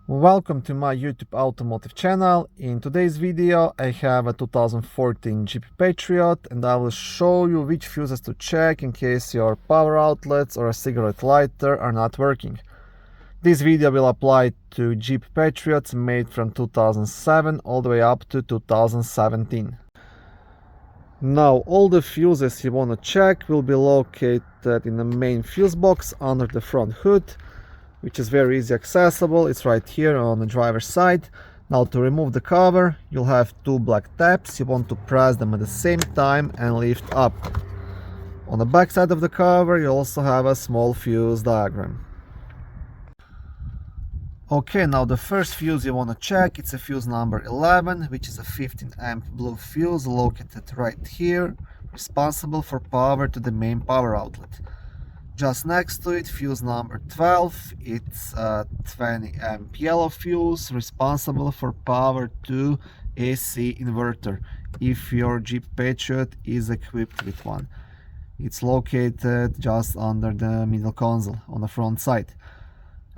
Welcome to my YouTube automotive channel. In today's video I have a 2014 Jeep Patriot and I will show you which fuses to check in case your power outlets or a cigarette lighter are not working. This video will apply to Jeep Patriots made from 2007 all the way up to 2017. Now all the fuses you want to check will be located in the main fuse box under the front hood, which is very easy accessible. It's right here on the driver's side. Now to remove the cover, you'll have two black tabs. You want to press them at the same time and lift up. On the back side of the cover, you also have a small fuse diagram. Okay, now the first fuse you want to check, it's a fuse number 11, which is a 15 amp blue fuse located right here, responsible for power to the main power outlet. Just next to it, fuse number 12, it's a 20 amp yellow fuse responsible for power to AC inverter, if your Jeep Patriot is equipped with one. It's located just under the middle console on the front side.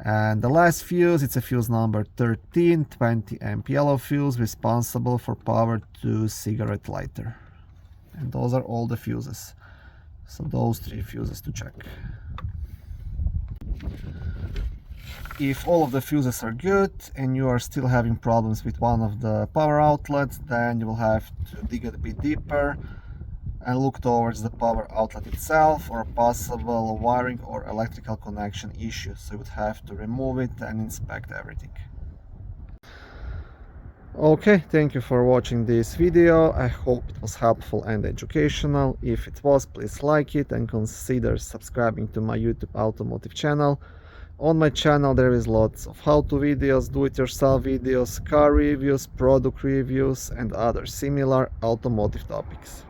And the last fuse, it's a fuse number 13, 20 amp yellow fuse responsible for power to cigarette lighter. And those are all the fuses. So those three fuses to check. If all of the fuses are good and you are still having problems with one of the power outlets, then you will have to dig a bit deeper and look towards the power outlet itself or a possible wiring or electrical connection issue. So you would have to remove it and inspect everything. Okay, thank you for watching this video. I hope it was helpful and educational. If it was, please like it and consider subscribing to my YouTube automotive channel. On my channel there is lots of how-to videos, do-it-yourself videos, car reviews, product reviews and other similar automotive topics.